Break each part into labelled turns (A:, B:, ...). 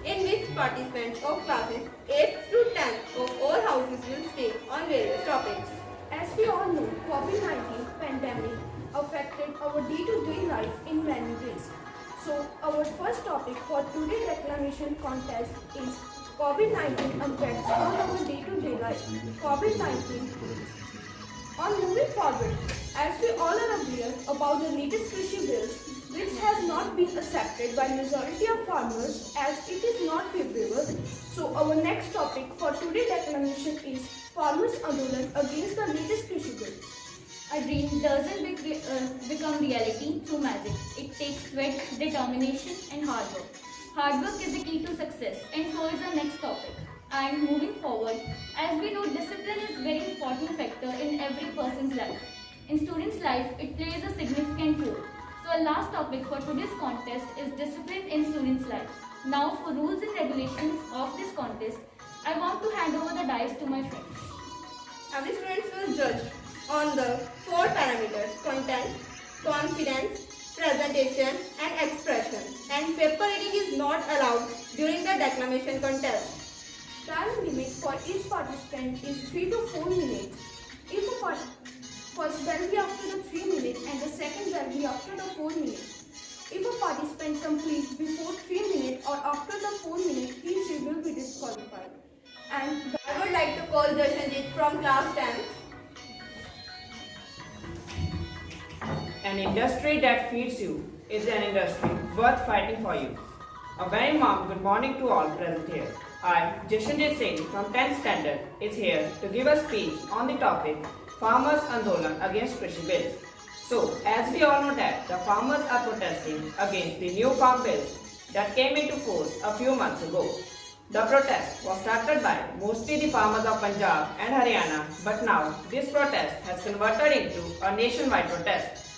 A: in which participants of classes 8th to 10th of all houses will speak on various topics.
B: As we all know, COVID-19 pandemic affected our day-to-day life in many ways. So our first topic for today's declamation contest is COVID-19 impacts on our day-to-day life. COVID-19. On moving forward, as we all are aware about the latest Krishi bills, which has not been accepted by majority of farmers as it is not favorable. So our next topic for today's declamation is Farmers Andolan against the latest Krishi bills.
C: A dream doesn't become reality through magic. It takes sweat, determination and hard work. Hard work is the key to success, and so is our next topic. And moving forward, as we know, discipline is a very important factor in every person's life. In students' life, it plays a significant role. So our last topic for today's contest is discipline in students' life. Now for rules and regulations of this contest, I want to hand over the dice to my friends.
A: Every student will judge on the 4 parameters: content, confidence, presentation and expression. And paper reading is not allowed during the declamation contest.
B: Time limit for each participant is 3 to 4 minutes. If a first will be after the 3 minutes and the second will be after the 4 minutes. If a participant completes before 3 minutes or after the 4 minutes, he or she will be disqualified. And
A: I would like to call Jashanjit from class 10.
D: An industry that feeds you is an industry worth fighting for you. A very warm good morning to all present here. I, Jashanjit Singh from 10th Standard, is here to give a speech on the topic Farmers Andolan against Krishi Bills. So, as we all know that the farmers are protesting against the new farm bills that came into force a few months ago. The protest was started by mostly the farmers of Punjab and Haryana, but now this protest has converted into a nationwide protest.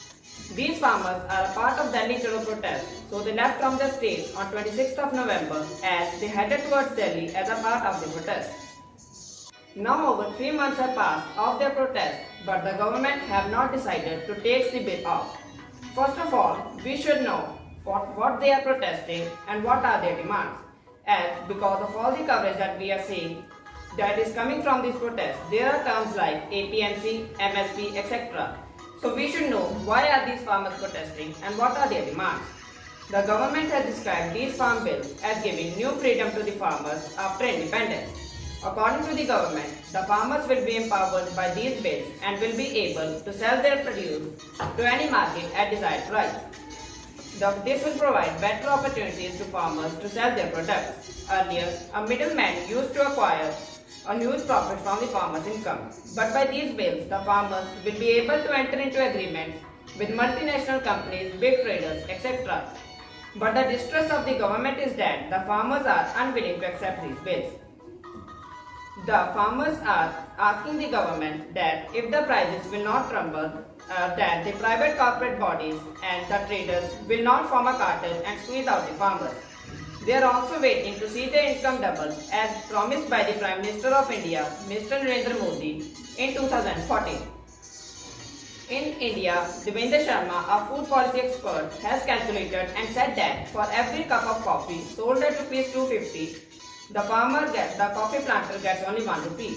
D: These farmers are a part of Delhi Chalo protest, so they left from their states on 26th of November as they headed towards Delhi as a part of the protest. Now over 3 months have passed of their protest, but the government have not decided to take the bill off. First of all, we should know what they are protesting and what are their demands. As because of all the coverage that we are seeing that is coming from this protest, there are terms like APMC, MSP, etc. So we should know why are these farmers protesting and what are their demands. The government has described these farm bills as giving new freedom to the farmers after independence. According to the government, the farmers will be empowered by these bills and will be able to sell their produce to any market at desired price. This will provide better opportunities to farmers to sell their products. Earlier, a middleman used to acquire a huge profit from the farmers' income. But by these bills, the farmers will be able to enter into agreements with multinational companies, big traders, etc. But the distress of the government is that the farmers are unwilling to accept these bills. The farmers are asking the government that if the prices will not crumble, that the private corporate bodies and the traders will not form a cartel and squeeze out the farmers. They are also waiting to see their income double as promised by the Prime Minister of India, Mr. Narendra Modi, in 2014. In India, Devendra Sharma, a food policy expert, has calculated and said that for every cup of coffee sold at Rs 250, the coffee planter gets only 1 rupee.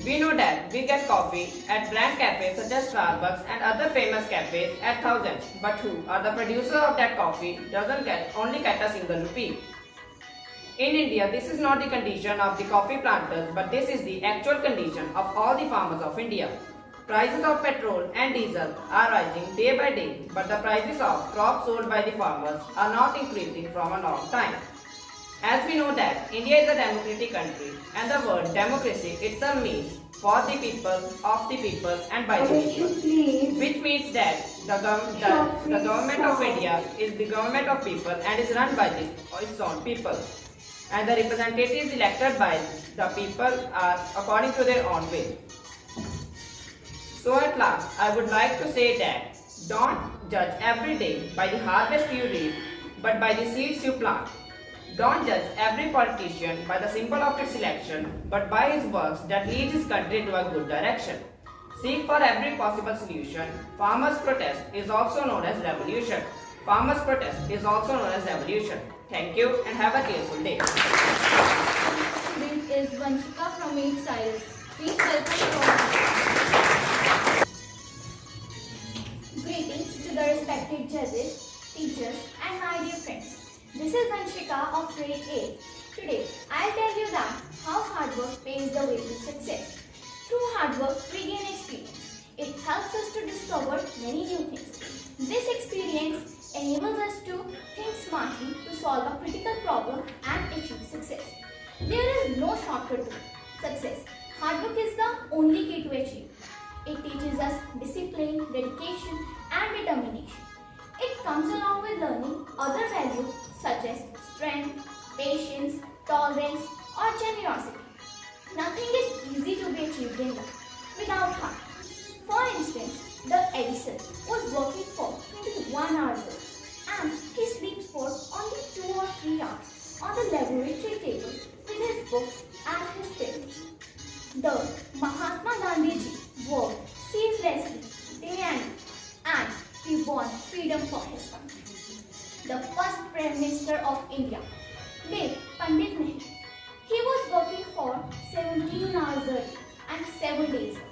D: We know that we get coffee at brand cafes such as Starbucks and other famous cafes at thousands, but who are the producer of that coffee doesn't only get a single rupee. In India, this is not the condition of the coffee planters, but this is the actual condition of all the farmers of India. Prices of petrol and diesel are rising day by day, but the prices of crops sold by the farmers are not increasing from a long time. As we know that India is a democratic country and the word democracy itself means for the people, of the people and by the people, which means that the government of India is the government of people and is run by its own people, and the representatives elected by the people are according to their own will. So at last, I would like to say that don't judge every day by the harvest you reap, but by the seeds you plant. Don't judge every politician by the symbol of its election, but by his works that lead his country to a good direction. Seek for every possible solution. Farmers' protest is also known as revolution. Farmers' protest is also known as revolution. Thank you and have a cheerful day.
C: Student is Vanshika from 8 Cyrus. Please welcome all.
E: Greetings to the respected judges, teachers and my dear friends. This is Vanshika of grade 8. Today, I'll tell you that how hard work paves the way to success. Through hard work, we gain experience. It helps us to discover many new things. This experience enables us to think smartly to solve a critical problem and achieve success. There is no shortcut to success. Hard work is the only key to achieve. It teaches us discipline, dedication and determination. It comes along with learning other values such as strength, patience, tolerance or generosity. Nothing is easy to be achieved in life without hard work. For instance, the Edison was working for 21 hours a day and he sleeps for only 2 or 3 hours on the laboratory table with his books and his papers. The Mahatma Gandhi ji worked ceaselessly day and night and he won freedom for his country. The first Prime Minister of India, late Pandit Nehru, he was working for 17 hours a day and 7 days a week.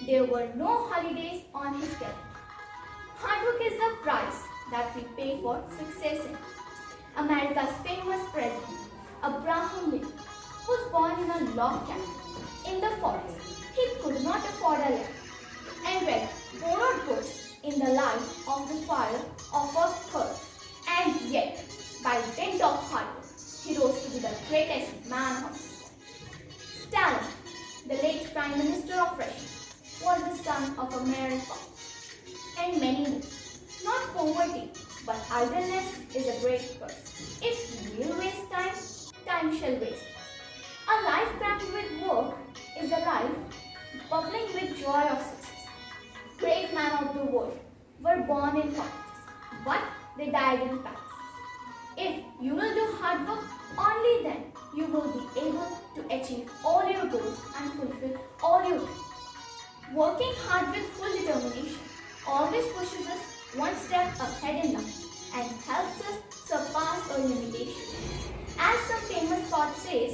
E: There were no holidays on his calendar. Hard work is the price that we pay for success in. America's famous president, Abraham Lincoln, was born in a log cabin in the forest. He could not afford a lamp and read borrowed books in the light of the fire of a hearth. And yet, by dint of hard work, he rose to be the greatest man of his time. Stalin, the late Prime Minister of Russia, was the son of a miracle. And many know, not poverty, but idleness is a great curse. If you will waste time, time shall waste. A life cramped with work is a life bubbling with joy of success. Great men of the world were born in poverty, but they died in palaces. If you will do hard work, only then you will be able to achieve all your goals and fulfill all your dreams. Working hard with full determination always pushes us one step ahead in life and helps us surpass our limitations. As some famous quote says,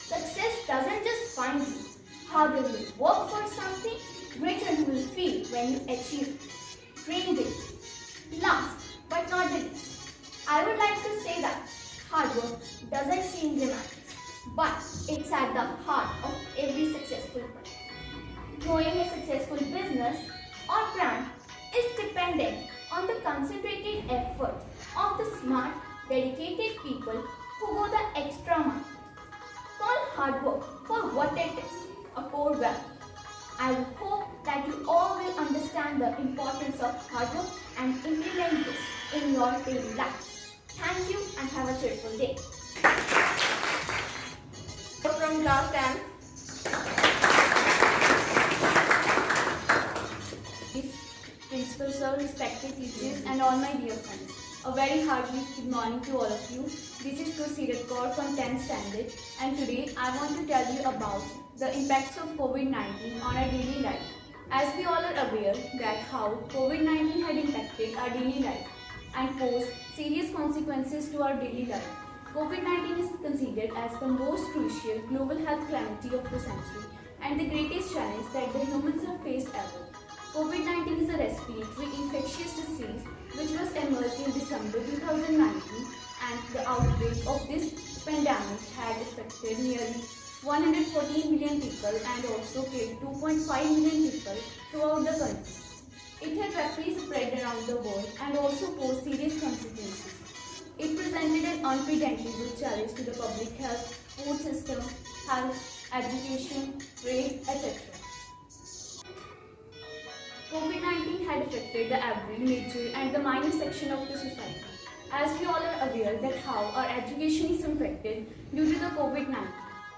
E: success doesn't just find you. Harder you work for something, greater you will feel when you achieve it. Dream big. Last but not the least, I would like to say that hard work doesn't seem dramatic, but it's at the heart of every successful person. Growing a successful business or brand is dependent on the concentrated effort of the smart, dedicated people who go the extra mile. Call hard work for what it is, a core value. I would hope that you all will understand the importance of hard work and implement this in your daily life. Thank you and have a cheerful day.
A: From class 10.
F: Principal sir, respected teachers and all my dear friends. A very hearty good morning to all of you. This is Proceeded Kaur from 10th standard and today I want to tell you about the impacts of COVID-19 on our daily life. As we all are aware that how COVID-19 had impacted our daily life and posed serious consequences to our daily life. COVID-19 is considered as the most crucial global health calamity of the century and the greatest challenge that the humans have faced ever. COVID-19 is a respiratory infectious disease which was emerged in December 2019 and the outbreak of this pandemic had affected nearly 114 million people and also killed 2.5 million people throughout the country. It had rapidly spread around the world and also posed serious consequences. It presented an unprecedented challenge to the public health, food system, health, education, trade, etc. COVID-19 had affected the every major and the minor section of the society. As we all are aware that how our education is impacted due to the COVID-19,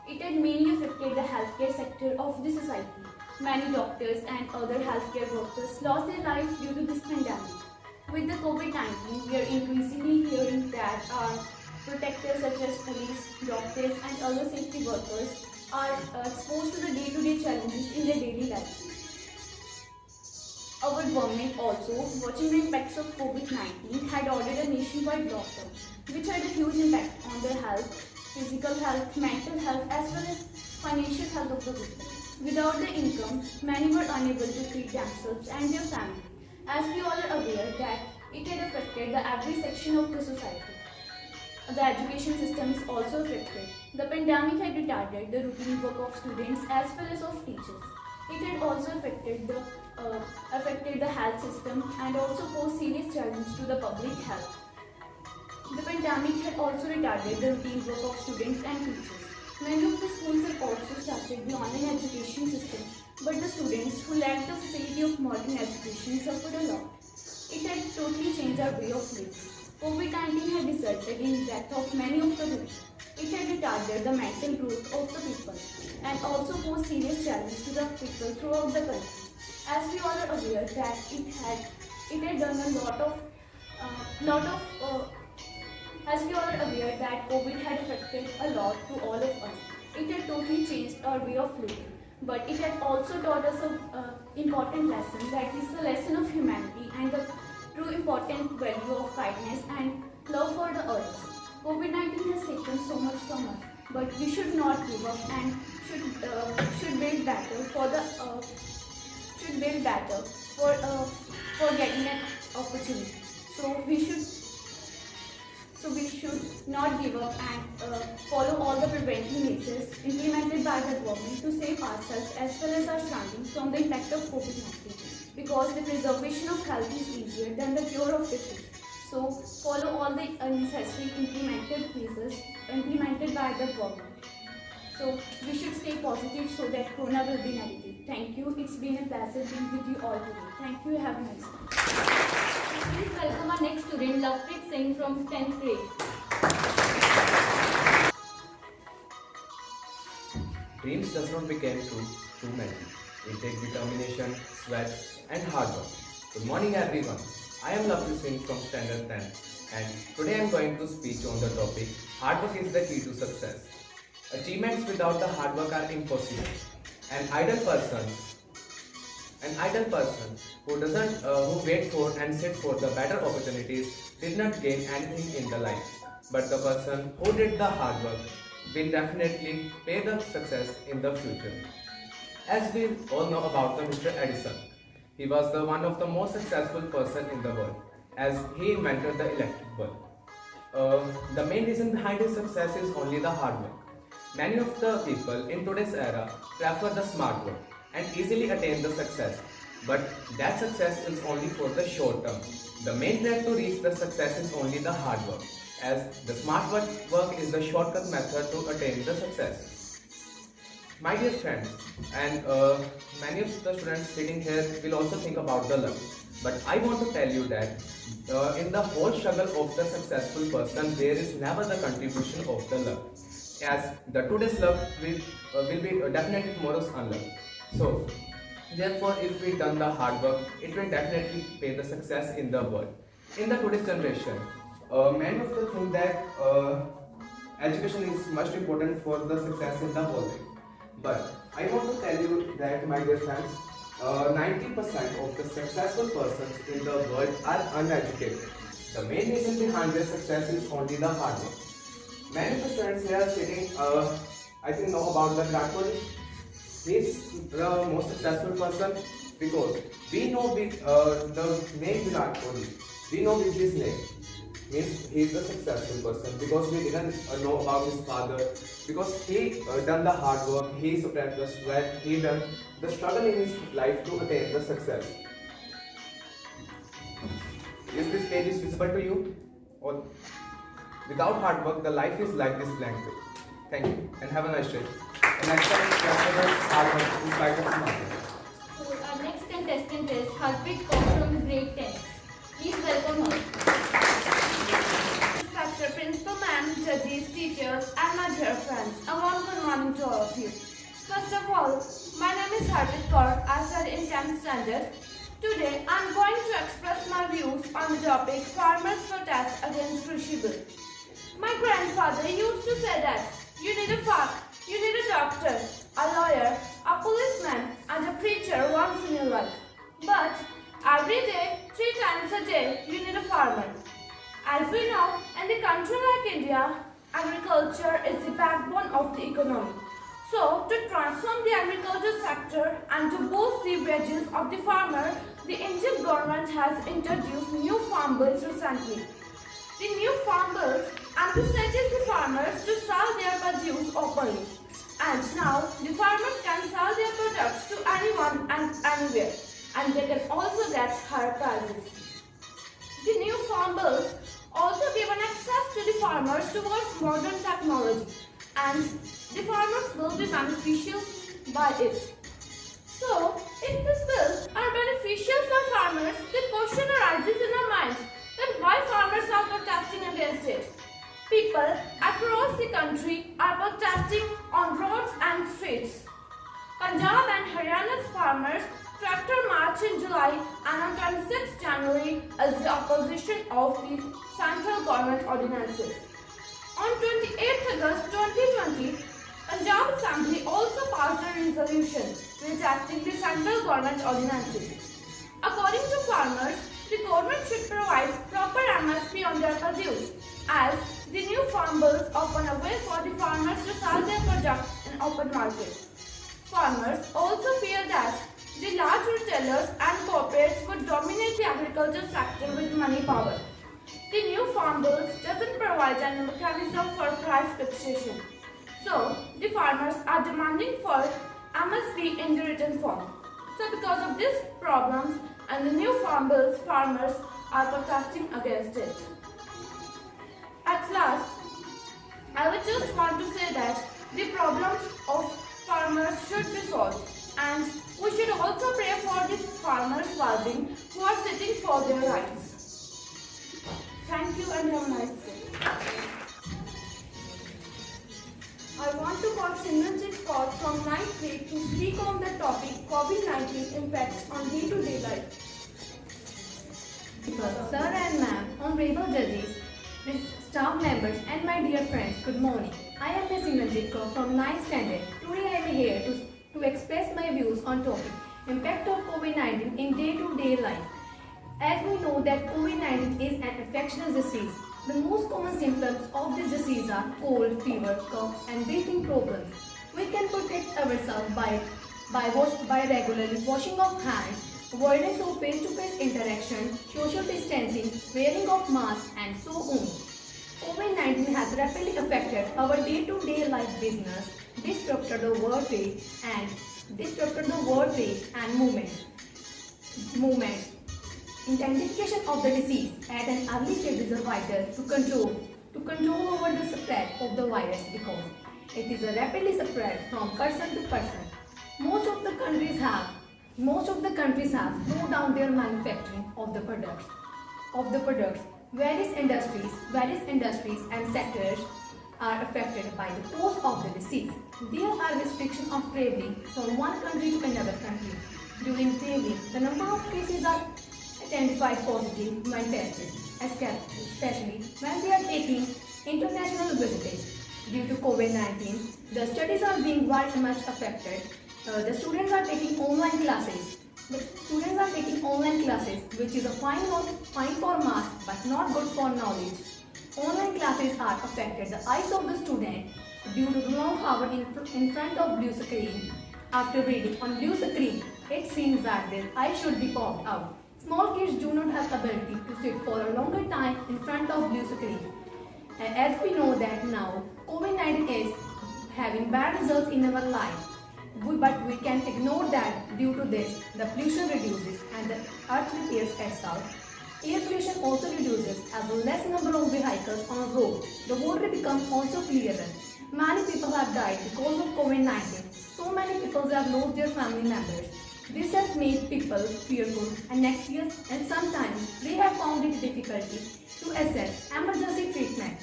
F: it had mainly affected the healthcare sector of the society. Many doctors and other healthcare workers lost their lives due to this pandemic. With the COVID-19, we are increasingly hearing that our protectors such as police, doctors and other safety workers are exposed to the day-to-day challenges in their daily life. Our government also, watching the impacts of COVID-19, had ordered a nationwide lockdown which had a huge impact on their health, physical health, mental health, as well as financial health of the people. Without the income, many were unable to feed themselves and their family, as we all are aware that it had affected every section of the society. The education system is also affected. The pandemic had retarded the routine work of students as well as of teachers. It had also affected the health system and also posed serious challenge to the public health. The pandemic had also retarded the routine work of students and teachers. Many of the schools have also started the online education system, but the students who lacked the facility of modern education suffered a lot. It had totally changed our way of living. COVID-19 had resulted in death of many of the people. It had retarded the mental growth of the people and also posed serious challenge to the people throughout the country. As we all are aware that it had done a as we all are aware that COVID had affected a lot to all of us. It had totally changed our way of living. But it had also taught us an important lesson, that is the lesson of humanity and the true important value of kindness and love for the earth. COVID-19 has taken so much from us, but we should not give up and should build better for getting an opportunity. So we should not give up and follow all the preventive measures implemented by the government to save ourselves as well as our surroundings from the impact of COVID-19, because the preservation of health is easier than the cure of disease. So follow all the necessary implemented measures implemented by the government. So we should stay positive so that Corona will be negative. Thank you. It's been a pleasure being with you all today. Thank you. Have a nice day.
C: Please welcome our next student, Lovepreet Singh from 10th grade.
G: Dreams does not become true through magic. It takes determination, sweat, and hard work. Good morning, everyone. I am Lovepreet Singh from Standard 10, and today I am going to speak on the topic hard work is the key to success. Achievements without the hard work are impossible. An idle person who wait for and sit for the better opportunities did not gain anything in the life. But the person who did the hard work will definitely pay the success in the future. As we all know about the Mr. Edison, he was the one of the most successful person in the world, as he invented the electric bulb. The main reason behind his success is only the hard work. Many of the people in today's era prefer the smart work and easily attain the success. But that success is only for the short term. The main track to reach the success is only the hard work, as the smart work is the shortcut method to attain the success. My dear friends, and many of the students sitting here will also think about the luck. But I want to tell you that in the whole struggle of the successful person, there is never the contribution of the luck, as the today's luck will be definitely tomorrow's unluck. So, therefore, if we done the hard work, it will definitely pay the success in the world. In the today's generation, many of the think that education is much important for the success in the whole life. But I want to tell you that, my dear friends, 90% of the successful persons in the world are uneducated. The main reason behind their success is only the hard work. Many of the students here sitting, I think know about the Virat Kohli. He is the most successful person because we know with the name Virat Kohli, we know with his name. Means he is the successful person because we didn't know about his father, because he done the hard work, he spread the sweat, he done the struggle in his life to attain the success. Is this page is visible to you? Or without hard work, the life is like this blank page. Thank you and have a nice day. And next time, hard work in spite of smart work.
C: So our next contestant is Harpreet Kaur from grade 10. Please welcome her.
B: Respected Principal Ma'am, judges, teachers, and my dear friends, a warm good morning to all of you. First of all, my name is Harpreet Kaur. I study in 10th standard. Today, I am going to express my views on the topic Farmers' Protest Against Krishi Bill. My grandfather used to say that you need a farm, you need a doctor, a lawyer, a policeman, and a preacher once in your life. But every day, 3 times a day, you need a farmer. As we know, in the country India, agriculture is the backbone of the economy. So, to transform the agriculture sector and to boost the wages of the farmer, the Indian government has introduced new farm bills recently. The new farm bills encourages the farmers to sell their produce openly. And now, the farmers can sell their products to anyone and anywhere. And they can also get higher prices. The new farm bills also give an access to the farmers towards modern technology. And the farmers will be beneficial by it. So, if these bills are beneficial for farmers, the question arises in our mind that why farmers are protesting against it. People across the country are protesting on roads and streets. Punjab and Haryana's farmers tractor march in July and on 26 January as the opposition of the central government ordinances. On 28 August 2020, Punjab Assembly also passed a resolution rejecting the central government ordinances. According to farmers, the government should provide proper MSP on their produce, as the new farm bills open a way for the farmers to sell their products in open market. Farmers also fear that the large retailers and corporates would dominate the agriculture sector with money power. The new farm bills doesn't provide any mechanism for price fixation. So, the farmers are demanding for MSP in the written form. So, because of these problems and the new farm bills, farmers are protesting against it. At last, I would just want to say that the problems of farmers should be solved, and we should also pray for the farmers' well-being who are sitting for their rights. Thank you and have a nice day. I want to call Simranjit Kaur from 9th grade to speak on the topic COVID-19 impacts on day-to-day life.
F: Sir and ma'am, honorable judges, staff members and my dear friends, good morning. I am Ms. Simranjit Kaur from 9th standard. Today I am here to express my views on topic impact of COVID-19 in day-to-day life. As we know that COVID-19 is an infectious disease. The most common symptoms of this disease are cold, fever, cough and breathing problems. We can protect ourselves by regularly washing of hands, avoidance of face-to-face interaction, social distancing, wearing of masks and so on. COVID-19 has rapidly affected our day-to-day life business, disrupted the world trade and movements. Identification of the disease at an early stage is vital to control over the spread of the virus because it is a rapidly spread from person to person. Most of the countries have slowed down their manufacturing of the products. Various industries and sectors are affected by the cause of the disease. There are restrictions of traveling from one country to another country. During traveling, the number of cases are identified positive when tested, especially when they are taking international visitors. Due to COVID-19, the studies are being very much affected. The students are taking online classes. Which is a fine for marks but not good for knowledge. Online classes are affected the eyes of the student due to long hours in front of blue screen. After reading on blue screen, it seems that their eyes should be popped out. Small kids do not have ability to sit for a longer time in front of blue screen. And as we know that now, COVID-19 is having bad results in our life. But we can ignore that due to this, the pollution reduces and the earth repairs itself. Air pollution also reduces as the less number of vehicles on road. The water becomes also clearer. Many people have died because of COVID-19. So many people have lost their family members. This has made people fearful and anxious, and sometimes they have found it difficulty to access emergency treatment.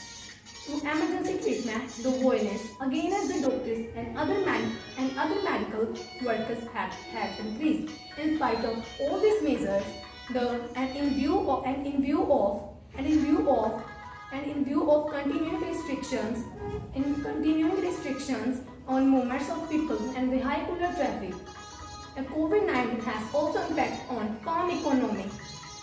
F: The violence against the doctors and other medical workers have increased. In spite of all these measures, in view of continuing restrictions on movements of people and vehicular traffic, COVID-19 has also impact on farm economy.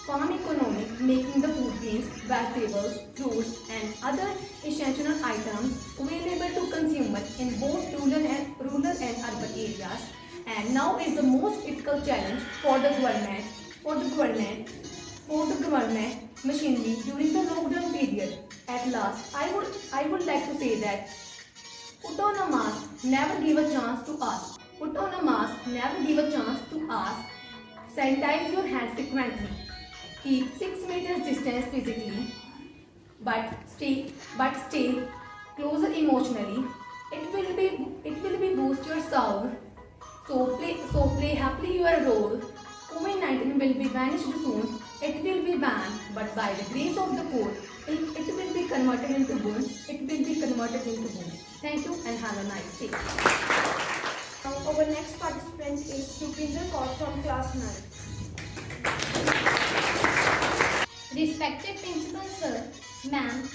B: farm economy, making the food grains, vegetables, fruits and other essential items available to consumers in both rural and urban areas. And now is the most critical challenge for the government machinery during the lockdown period. At last, I would like to say that put on a mask, never give a chance to ask. Put on a mask, never give a chance to ask. Sanitize your hands frequently. Keep 6 meters distance physically, but stay closer emotionally. It will be boost your soul. So play happily your role. COVID-19 will be vanished soon. It will be banned, but by the grace of the court, it will be converted into boon. Thank you and have a nice day.
F: Now our next participant is Rupinder Kaur from class 9.
C: Respected Principal Sir, Ma'am,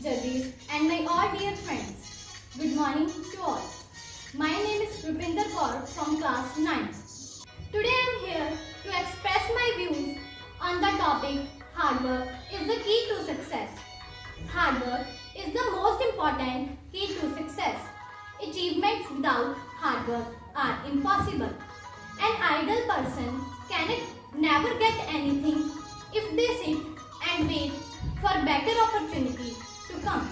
C: Judges and my all dear friends, good morning to all. My name is Rupinder Kaur from class 9. Today I am here to express my views on the topic hard work is the key to success. Hard work is the most important key to success. Achievements without hard work are impossible. An idle person can never get anything if they sit and wait for better opportunity to come.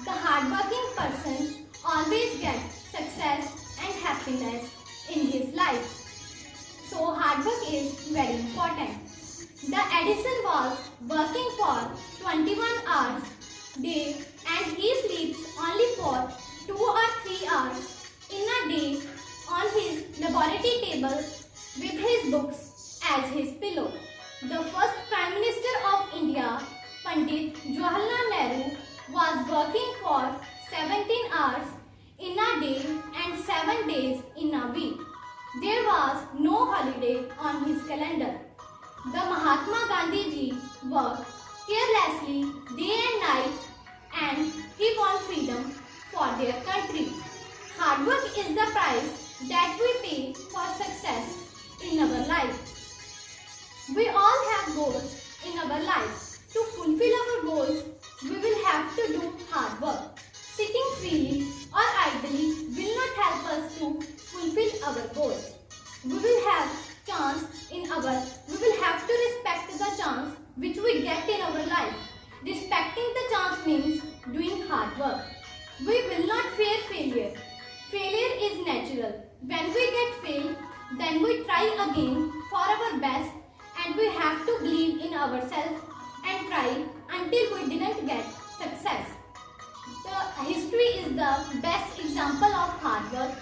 C: The hardworking person always gets success and happiness in his life. So hard work is very important. The Edison was working for 21 hours a day and he sleeps only for 2 or 3 hours in a day on his laboratory table with his books as his pillow. The first Prime Minister of India, Pandit Jawaharlal Nehru, was working for 17 hours in a day and 7 days in a week. There was no holiday on his calendar. The Mahatma Gandhi ji worked carelessly day and night and he won freedom for their country. Hard work is the price that we pay for success in our life. We all have goals in our life. To fulfill our goals, we will have to do hard work. Sitting freely or idly will not help us to fulfill our goals. We will have to respect the chance which we get in our life. Respecting the chance means doing hard work. We will not fear failure. Failure is natural. When we get failed, then we try again for our best and we have to believe in ourselves and try until we didn't get success. The history is the best example of hard work.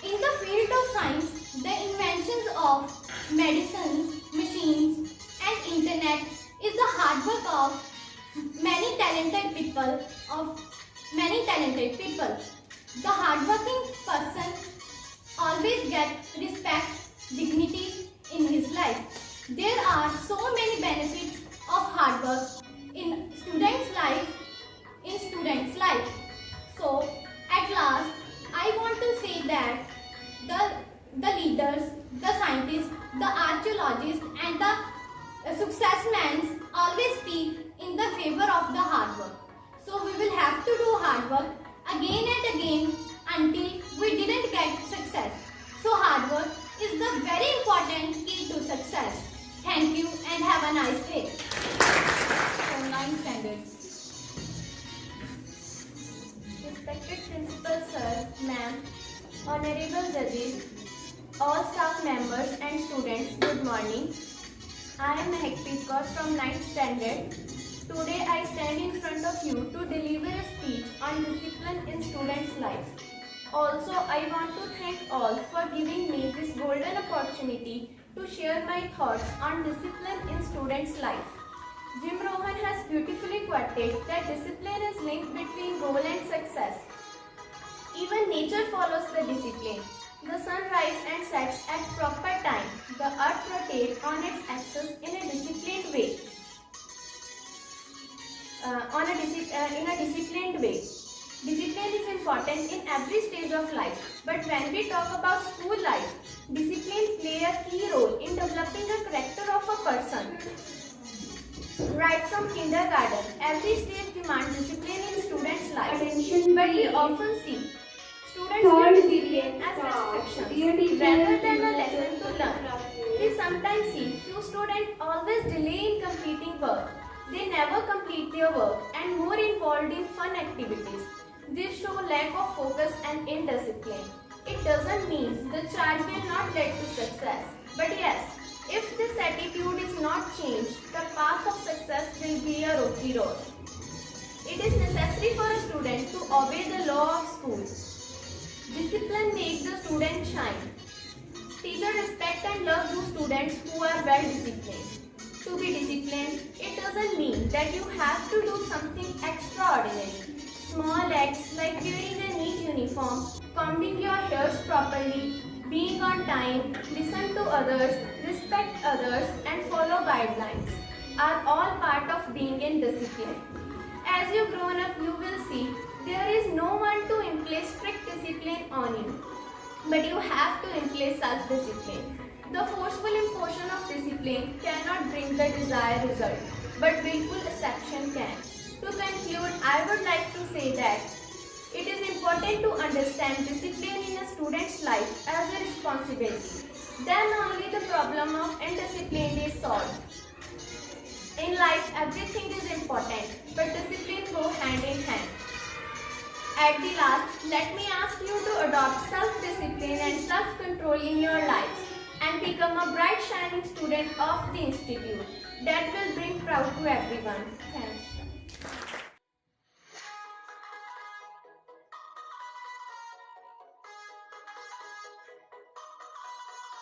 C: In the field of science, the inventions of medicines, machines and internet is the hard work of many talented people. The hardworking person always gets respect, dignity in his life. There are so many benefits of hard work in students' life. So, at last, I want to say that the leaders, the scientists, the archaeologists and the successmen always speak in the favor of the hard work. So we will have to do hard work again and again until we didn't get success. So hard work is the very important key to success. Thank you and have a nice day.
B: From 9th standard.
F: Respected Principal Sir, Ma'am, Honorable Judges, all staff members and students, good morning. I am Mehakpreet Kaur from 9th standard. Today I stand in front of you to deliver a speech on discipline in students' life. Also, I want to thank all for giving me this golden opportunity to share my thoughts on discipline in students' life. Jim Rohn has beautifully quoted that discipline is linked between goal and success. Even nature follows the discipline. The sun rises and sets at proper time. The earth rotates on its axis in a disciplined way. Discipline is important
B: important in every stage of life. But when we talk about school life, discipline plays a key role in developing the character of a person. Right from kindergarten, every stage demands discipline in students' life. But we often see students view discipline as restrictions rather than a lesson to learn. We sometimes see few students always delay in completing work. They never complete their work and more involved in fun activities. This show lack of focus and indiscipline. It doesn't mean the child will not lead to success. But yes, if this attitude is not changed, the path of success will be a rocky road. It is necessary for a student to obey the law of school. Discipline makes the student shine. Teachers respect and love those students who are well disciplined. To be disciplined, it doesn't mean that you have to do something extraordinary. Small acts like wearing a neat uniform, combing your hairs properly, being on time, listen to others, respect others, and follow guidelines are all part of being in discipline. As you grow up, you will see there is no one to impose strict discipline on you, but you have to impose self-discipline. The forceful imposition of discipline cannot bring the desired result, but willful exception can. To conclude, I would like to say that it is important to understand discipline in a student's life as a responsibility. Then only the problem of indiscipline is solved. In life, everything is important, but discipline goes hand in hand. At the last, let me ask you to adopt self-discipline and self-control in your lives and become a bright shining student of the institute that will bring proud to everyone. Thanks.